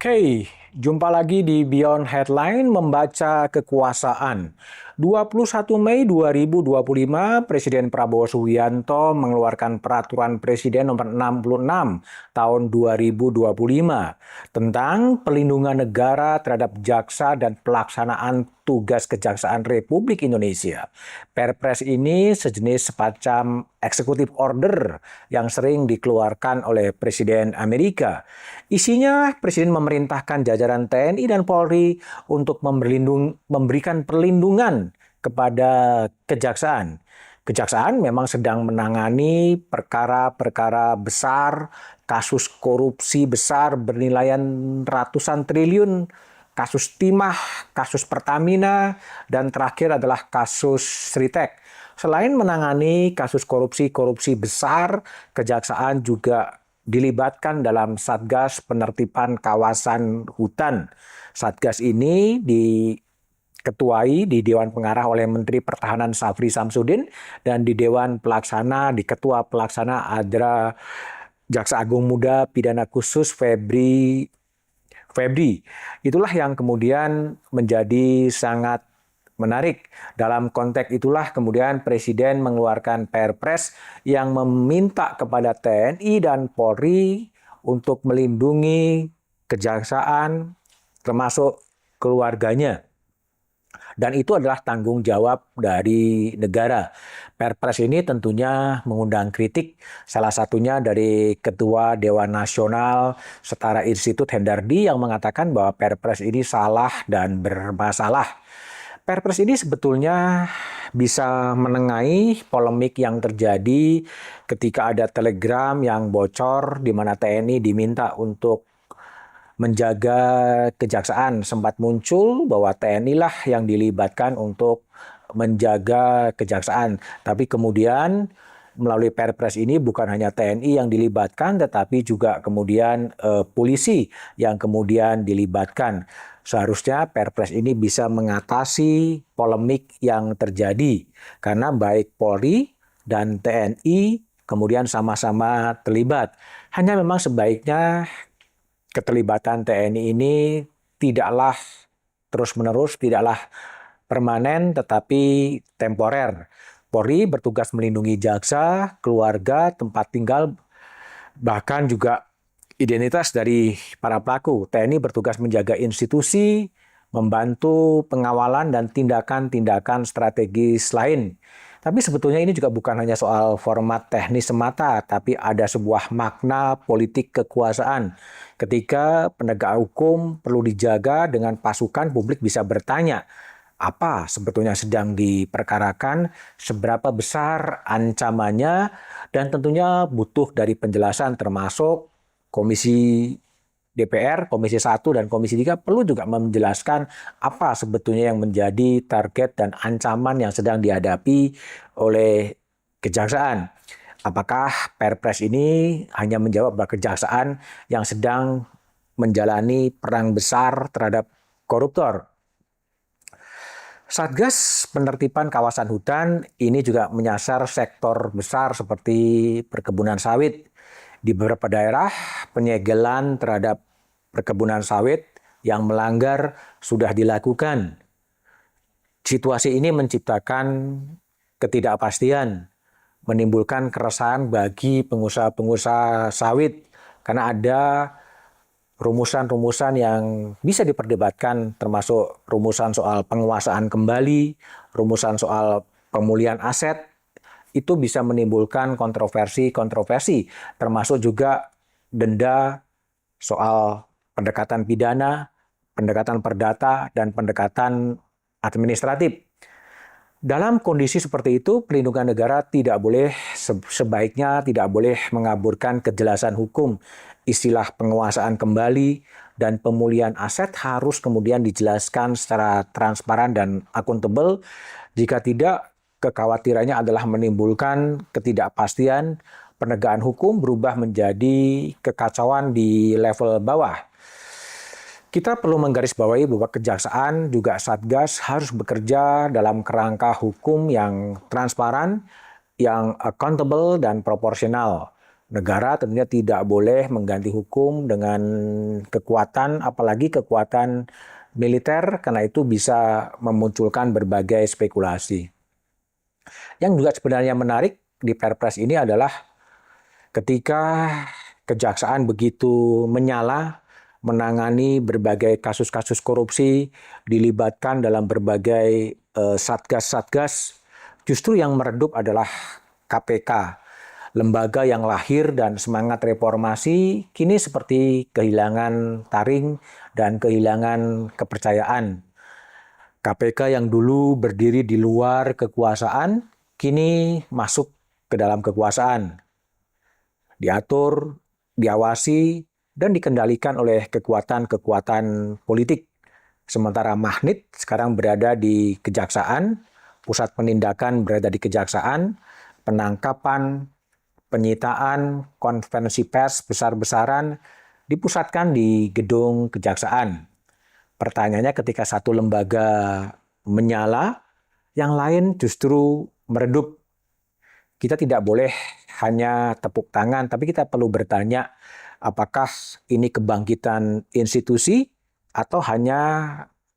Oke, jumpa lagi di Beyond Headline membaca kekuasaan. 21 Mei 2025, Presiden Prabowo Subianto mengeluarkan Peraturan Presiden Nomor 66 Tahun 2025 tentang pelindungan negara terhadap jaksa dan pelaksanaan tugas Kejaksaan Republik Indonesia. Perpres ini sejenis semacam executive order yang sering dikeluarkan oleh Presiden Amerika. Isinya, Presiden memerintahkan jajaran TNI dan Polri untuk memberikan perlindungan kepada kejaksaan. Kejaksaan memang sedang menangani perkara-perkara besar, kasus korupsi besar bernilaian ratusan triliun, kasus timah, kasus Pertamina, dan terakhir adalah kasus Sritek. Selain menangani kasus korupsi besar, kejaksaan juga dilibatkan dalam Satgas Penertiban Kawasan Hutan. Satgas ini diketuai di Dewan Pengarah oleh Menteri Pertahanan Syafri Samsudin dan di Dewan Pelaksana, di Ketua Pelaksana ada Jaksa Agung Muda Pidana Khusus Febri. Itulah yang kemudian menjadi sangat menarik. Dalam konteks itulah kemudian Presiden mengeluarkan Perpres yang meminta kepada TNI dan Polri untuk melindungi kejaksaan termasuk keluarganya. Dan itu adalah tanggung jawab dari negara. Perpres ini tentunya mengundang kritik, salah satunya dari Ketua Dewan Nasional Setara Institut Hendardi yang mengatakan bahwa Perpres ini salah dan bermasalah. Perpres ini sebetulnya bisa menengahi polemik yang terjadi ketika ada telegram yang bocor di mana TNI diminta untuk menjaga kejaksaan. Sempat muncul bahwa TNI lah yang dilibatkan untuk menjaga kejaksaan. Tapi kemudian melalui Perpres ini bukan hanya TNI yang dilibatkan, tetapi juga kemudian polisi yang kemudian dilibatkan. Seharusnya Perpres ini bisa mengatasi polemik yang terjadi karena baik Polri dan TNI kemudian sama-sama terlibat. Hanya memang sebaiknya keterlibatan TNI ini tidaklah terus-menerus, tidaklah permanen, tetapi temporer. Polri bertugas melindungi jaksa, keluarga, tempat tinggal, bahkan juga identitas dari para pelaku. TNI bertugas menjaga institusi, membantu pengawalan dan tindakan-tindakan strategis lain. Tapi sebetulnya ini juga bukan hanya soal format teknis semata, tapi ada sebuah makna politik kekuasaan. Ketika penegak hukum perlu dijaga dengan pasukan, publik bisa bertanya, apa sebetulnya sedang diperkarakan, seberapa besar ancamannya, dan tentunya butuh dari penjelasan termasuk Komisi DPR, Komisi 1 dan Komisi 3 perlu juga menjelaskan apa sebetulnya yang menjadi target dan ancaman yang sedang dihadapi oleh kejaksaan. Apakah Perpres ini hanya menjawab bahwa kejaksaan yang sedang menjalani perang besar terhadap koruptor? Satgas Penertiban Kawasan Hutan ini juga menyasar sektor besar seperti perkebunan sawit. Di beberapa daerah, penyegelan terhadap perkebunan sawit yang melanggar sudah dilakukan. Situasi ini menciptakan ketidakpastian, menimbulkan keresahan bagi pengusaha-pengusaha sawit karena ada rumusan-rumusan yang bisa diperdebatkan, termasuk rumusan soal penguasaan kembali, rumusan soal pemulihan aset, itu bisa menimbulkan kontroversi, termasuk juga denda soal pendekatan pidana, pendekatan perdata, dan pendekatan administratif. Dalam kondisi seperti itu, pelindungan negara sebaiknya tidak boleh mengaburkan kejelasan hukum. Istilah penguasaan kembali dan pemulihan aset harus kemudian dijelaskan secara transparan dan akuntabel. Jika tidak, kekhawatirannya adalah menimbulkan ketidakpastian, penegakan hukum berubah menjadi kekacauan di level bawah. Kita perlu menggarisbawahi bahwa kejaksaan juga Satgas harus bekerja dalam kerangka hukum yang transparan, yang accountable dan proporsional. Negara tentunya tidak boleh mengganti hukum dengan kekuatan, apalagi kekuatan militer, karena itu bisa memunculkan berbagai spekulasi. Yang juga sebenarnya menarik di Perpres ini adalah ketika kejaksaan begitu menyala menangani berbagai kasus-kasus korupsi, dilibatkan dalam berbagai satgas-satgas, justru yang meredup adalah KPK. Lembaga yang lahir dan semangat reformasi kini seperti kehilangan taring dan kehilangan kepercayaan. KPK yang dulu berdiri di luar kekuasaan kini masuk ke dalam kekuasaan, diatur, diawasi, dan dikendalikan oleh kekuatan-kekuatan politik. Sementara magnet sekarang berada di kejaksaan, pusat penindakan berada di kejaksaan, penangkapan, penyitaan, konferensi pers besar-besaran dipusatkan di gedung kejaksaan. Pertanyaannya ketika satu lembaga menyala, yang lain justru meredup. Kita tidak boleh hanya tepuk tangan, tapi kita perlu bertanya, apakah ini kebangkitan institusi atau hanya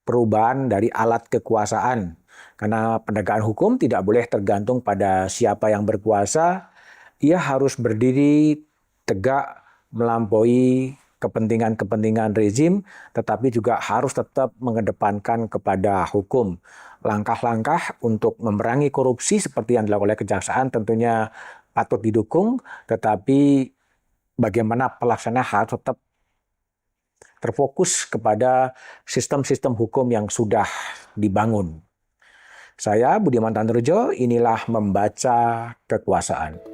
perubahan dari alat kekuasaan? Karena penegakan hukum tidak boleh tergantung pada siapa yang berkuasa, ia harus berdiri tegak melampaui kepentingan-kepentingan rezim, tetapi juga harus tetap mengedepankan kepada hukum. Langkah-langkah untuk memerangi korupsi seperti yang dilakukan oleh kejaksaan tentunya patut didukung, tetapi bagaimana pelaksanaan harus tetap terfokus kepada sistem-sistem hukum yang sudah dibangun. Saya Budiman Tandurjo, inilah Membaca Kekuasaan.